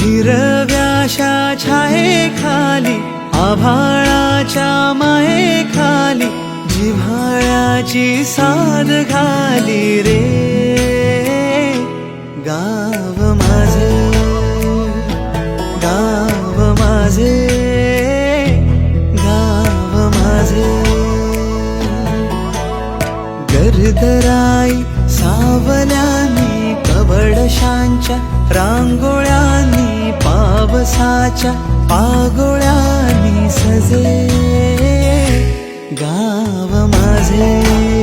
हिरव्याशा छायेखाली आभाळाच्या मायेखाली जिव्हाळ्याची साद घाली रे गाव माझे, गाव माझे, गाव माझे. गर्दराई सावल्यानी कवडशांच्या रांगोळ्यांनी पावसाच्या पागोळ्यांनी सजे गाव माझे.